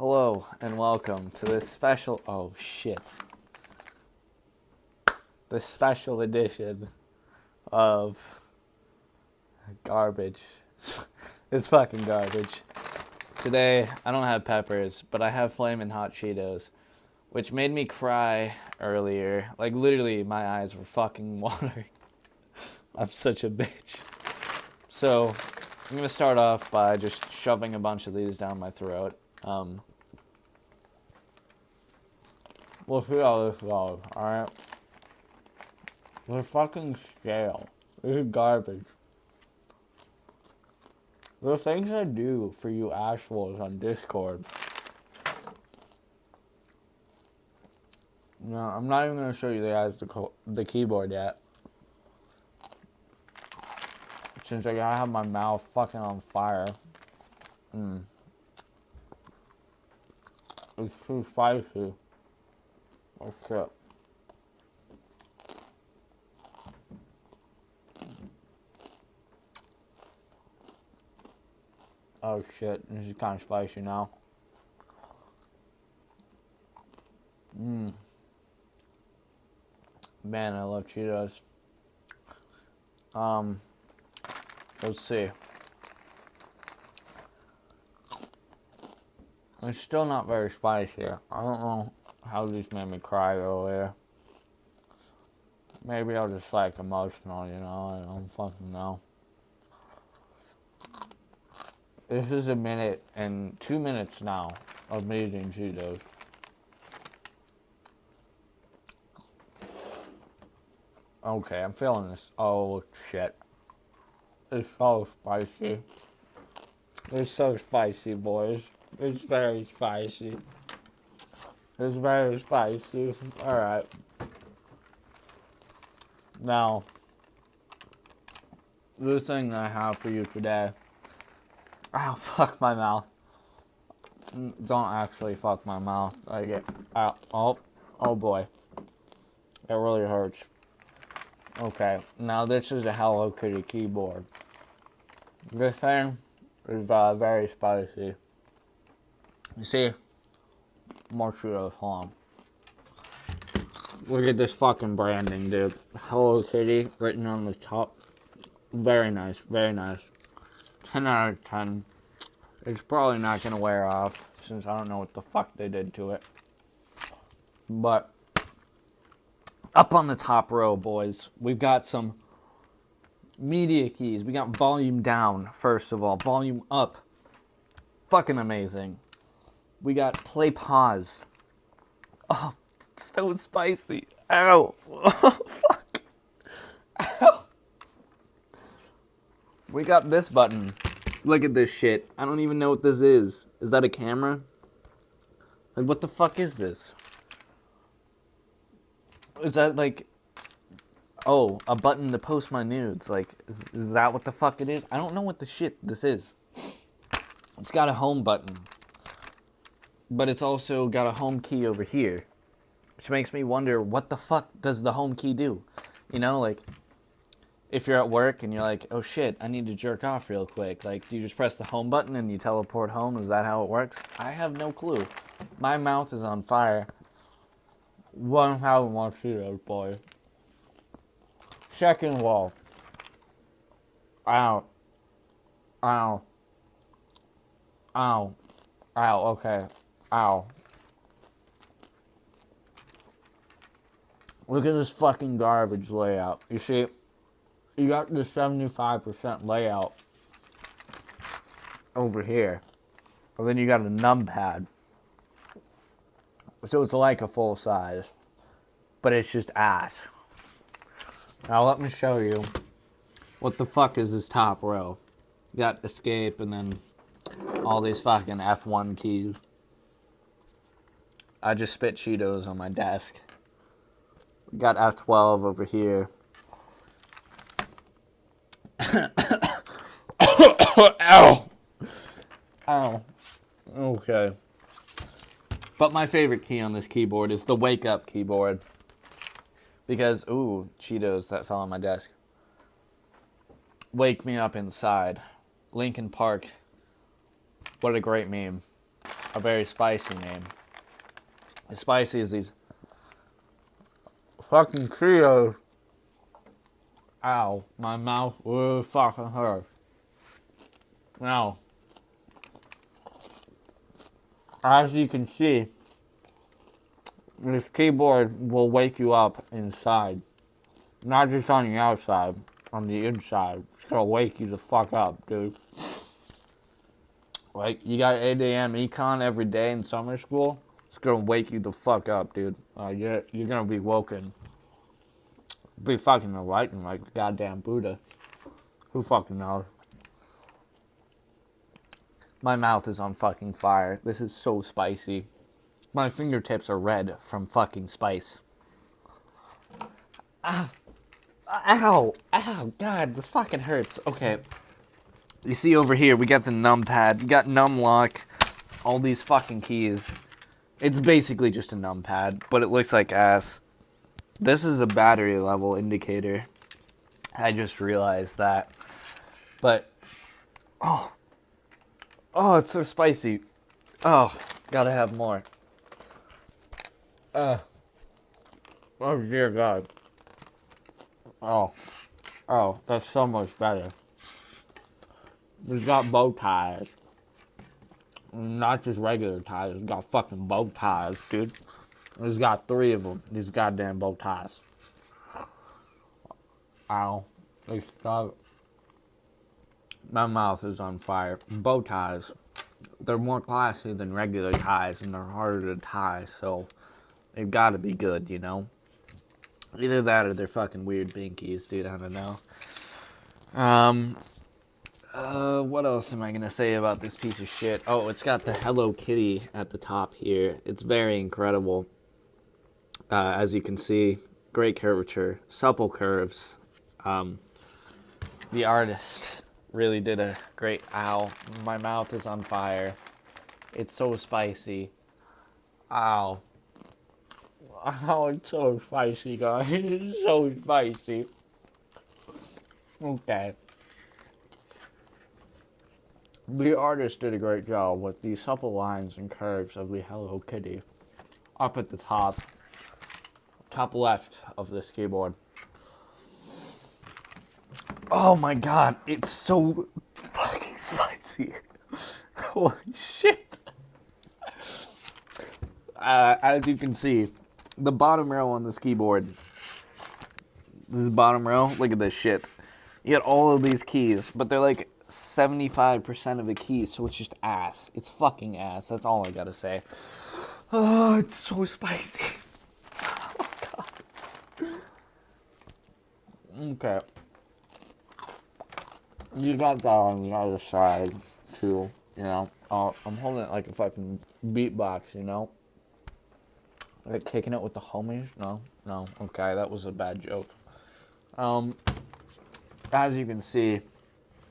Hello and welcome to this special, this special edition of garbage. It's fucking garbage. Today, I don't have peppers, but I have Flamin' Hot Cheetos, which made me cry earlier. Like, literally, my eyes were fucking watering. I'm such a bitch. So, I'm gonna start off by just shoving a bunch of these down my throat. We'll see how this goes, alright? They're fucking stale. This is garbage. The things I do for you assholes on Discord. No, I'm not even gonna show you guys the keyboard yet. Since I gotta have my mouth fucking on fire. It's too spicy. Oh shit. Oh shit, this is kind of spicy now. Man, I love Cheetos. Let's see. It's still not very spicy. I don't know how these made me cry earlier. Maybe I was just like emotional, you know? I don't fucking know. This is a minute and 2 minutes now of me eating Cheetos. Okay, I'm feeling this. Oh shit. It's so spicy. It's so spicy, boys. It's very spicy. It's very spicy. Alright. Now, the thing that I have for you today. Ow, fuck my mouth. Don't actually fuck my mouth. I get out. Oh boy. It really hurts. Okay, now this is a Hello Kitty keyboard. This thing is very spicy. You see? More Cheetos, hold on. Look at this fucking branding, dude. Hello Kitty written on the top. Very nice, very nice. 10 out of 10. It's probably not gonna wear off since I don't know what the fuck they did to it. But up on the top row, boys, we've got some media keys. We got volume down, first of all. Volume up. Fucking amazing. We got play pause. Oh, it's so spicy. Ow. Oh, fuck. Ow. We got this button. Look at this shit. I don't even know what this is. Is that a camera? Like, what the fuck is this? Is that like, oh, a button to post my nudes? Like, is that what the fuck it is? I don't know what the shit this is. It's got a home button. But it's also got a home key over here. Which makes me wonder, what the fuck does the home key do? You know, like, if you're at work and you're like, oh shit, I need to jerk off real quick. Like, do you just press the home button and you teleport home? Is that how it works? I have no clue. My mouth is on fire. One having more Cheetos, boy. Second wall. Ow. Ow. Ow. Ow, okay. Ow. Look at this fucking garbage layout. You see, you got the 75% layout over here. And then you got a numpad. So it's like a full size. But it's just ass. Now let me show you what the fuck is this top row. You got escape and then all these fucking F1 keys. I just spit Cheetos on my desk. We got F12 over here. Ow! Ow. Okay. But my favorite key on this keyboard is the wake up keyboard. Because, ooh, Cheetos that fell on my desk. Wake me up inside. Linkin Park. What a great meme. a very spicy name. As spicy as these fucking Cheetos. Ow, my mouth really fucking hurts. Now, as you can see, this keyboard will wake you up inside. Not just on the outside, on the inside. It's gonna wake you the fuck up, dude. Like, you got 8 a.m. econ every day in summer school. It's gonna wake you the fuck up, dude. You're gonna be woken. Be fucking enlightened like the goddamn Buddha. Who fucking knows? My mouth is on fucking fire. This is so spicy. My fingertips are red from fucking spice. Ah. Ow! Ow! God, this fucking hurts. Okay. You see over here, we got the numpad. You got numlock. All these fucking keys. It's basically just a numpad, but it looks like ass. This is a battery level indicator. I just realized that. But, oh, it's so spicy. Oh, gotta have more. Oh dear God. Oh, that's so much better. It's got bow ties. Not just regular ties, it's got fucking bow ties, dude. It's got 3 of them, these goddamn bow ties. Ow. It's got... My mouth is on fire. Bow ties. They're more classy than regular ties, and they're harder to tie, so they've got to be good, you know? Either that or they're fucking weird binkies, dude. I don't know. What else am I gonna say about this piece of shit? Oh, it's got the Hello Kitty at the top here. It's very incredible. As you can see, great curvature, supple curves. The artist really did a great... Ow, my mouth is on fire. It's so spicy. Ow. Oh, it's so spicy, guys. It's so spicy. Okay. The artist did a great job with the supple lines and curves of the Hello Kitty up at the top left of this keyboard. Oh my God, it's so fucking spicy. Holy shit. As you can see, the bottom row on this keyboard, this is bottom row, look at this shit. You got all of these keys, but they're like 75% of the keys, so it's just ass. It's fucking ass, that's all I gotta say. Oh, it's so spicy. Oh, God. Okay. You got that on the other side, too, you know. I'm holding it like a fucking beatbox, you know. Like kicking it with the homies? No, okay, that was a bad joke. As you can see,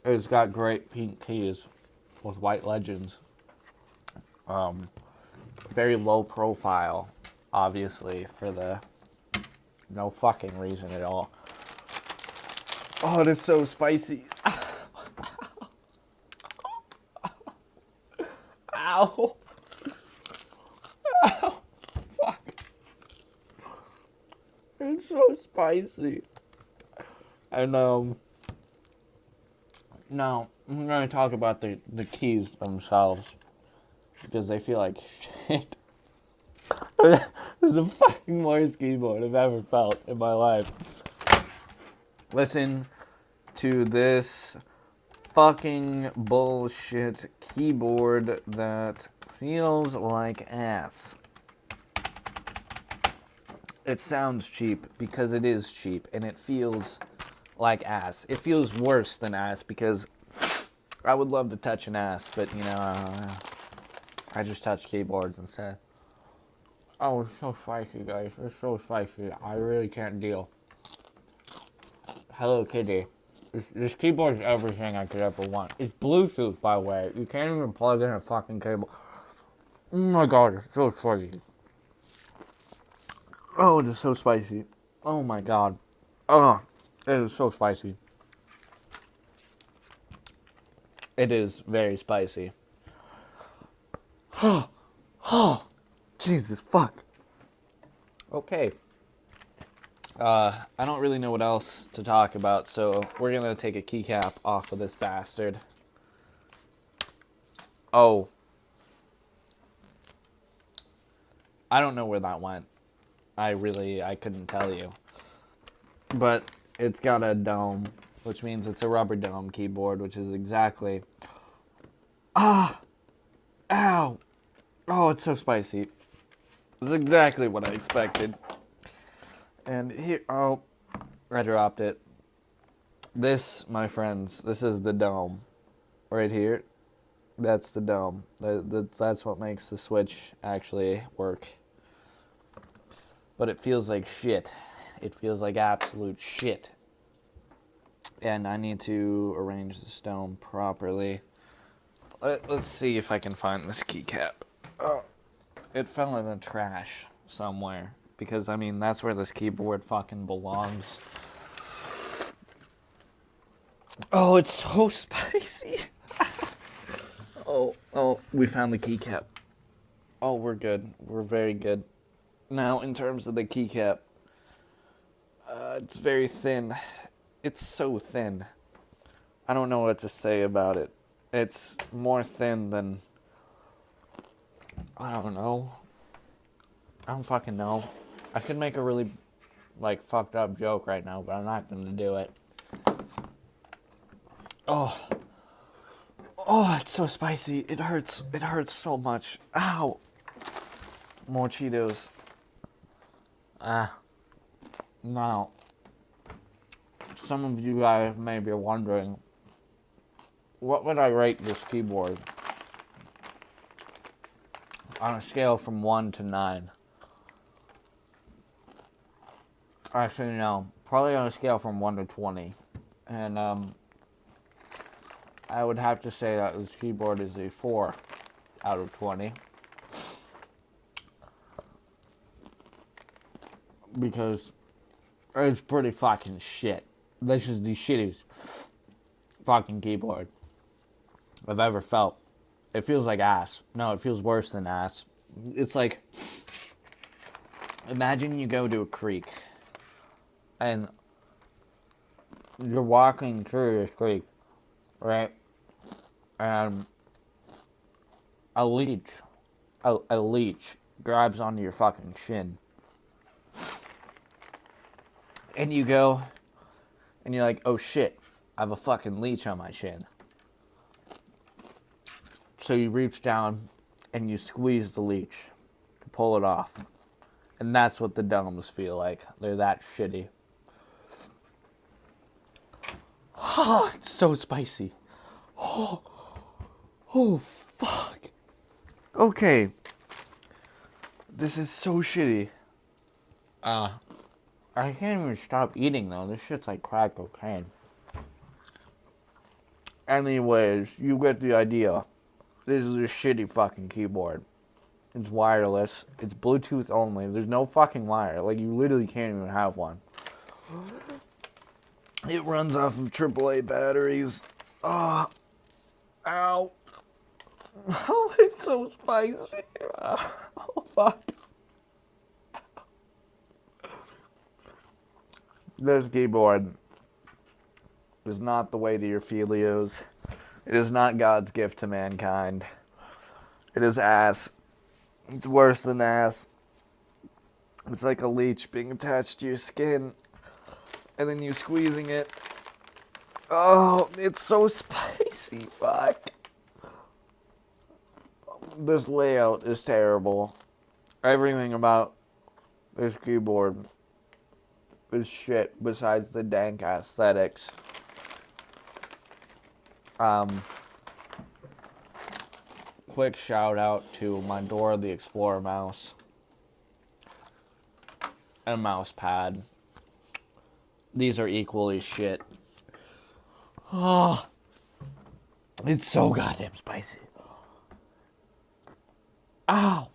it's got great pink keys with white legends. Very low profile, obviously, for the no fucking reason at all. Oh, it is so spicy. Ow. Ow. Fuck. It's so spicy. And, now, I'm going to talk about the keys themselves. Because they feel like shit. This is the fucking worst keyboard I've ever felt in my life. Listen to this fucking bullshit keyboard that feels like ass. It sounds cheap because it is cheap, and it feels like ass. It feels worse than ass because I would love to touch an ass, but, you know, I just touch keyboards instead. Oh, it's so spicy, guys. It's so spicy. I really can't deal. Hello Kitty. This keyboard is everything I could ever want. It's Bluetooth, by the way. You can't even plug in a fucking cable. Oh my God, it's so spicy. Oh, it is so spicy. Oh my God. Oh, it is so spicy. It is very spicy. Oh, Jesus, fuck. Okay. I don't really know what else to talk about, so we're gonna take a keycap off of this bastard. Oh. I don't know where that went. I couldn't tell you. But it's got a dome, which means it's a rubber dome keyboard, which is exactly... Ah! Ow! Oh, it's so spicy. It's exactly what I expected. And here... Oh, I dropped it. This, my friends, this is the dome. Right here. That's the dome. That's what makes the Switch actually work. But it feels like shit. It feels like absolute shit. And I need to arrange the dome properly. Let's see if I can find this keycap. Oh, it fell in the trash somewhere. Because, I mean, that's where this keyboard fucking belongs. Oh, it's so spicy. Oh, we found the keycap. Oh, we're good. We're very good. Now, in terms of the keycap, it's very thin. It's so thin. I don't know what to say about it. It's more thin than... I don't know. I don't fucking know. I could make a really, fucked up joke right now, but I'm not gonna do it. Oh, it's so spicy. It hurts. It hurts so much. Ow. More Cheetos. Now, some of you guys may be wondering, what would I rate this keyboard on a scale from 1 to 9? Actually, no. Probably on a scale from 1 to 20. And, I would have to say that this keyboard is a 4 out of 20. Because it's pretty fucking shit. This is the shittiest fucking keyboard I've ever felt. It feels like ass. No, it feels worse than ass. It's like, imagine you go to a creek and you're walking through this creek, right? And a leech grabs onto your fucking shin. And you go, and you're like, oh shit, I have a fucking leech on my shin. So you reach down, and you squeeze the leech to pull it off. And that's what the domes feel like. They're that shitty. Oh, it's so spicy. Oh, fuck. Okay. This is so shitty. I can't even stop eating, though. This shit's like crack cocaine. Anyways, you get the idea. This is a shitty fucking keyboard. It's wireless. It's Bluetooth only. There's no fucking wire. Like, you literally can't even have one. It runs off of AAA batteries. Oh, ow. Oh, it's so spicy. Oh, fuck. This keyboard is not the way to your Felios. It is not God's gift to mankind. It is ass. It's worse than ass. It's like a leech being attached to your skin, and then you squeezing it. Oh, it's so spicy. Fuck. This layout is terrible. Everything about this keyboard is shit besides the dank aesthetics. Quick shout out to my Dora the Explorer mouse and mouse pad. These are equally shit. Oh, it's so goddamn spicy. Ow.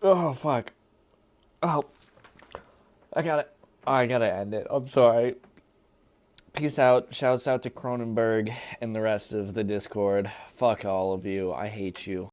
Oh, fuck. Oh. I gotta end it. I'm sorry. Peace out. Shouts out to Cronenberg and the rest of the Discord. Fuck all of you. I hate you.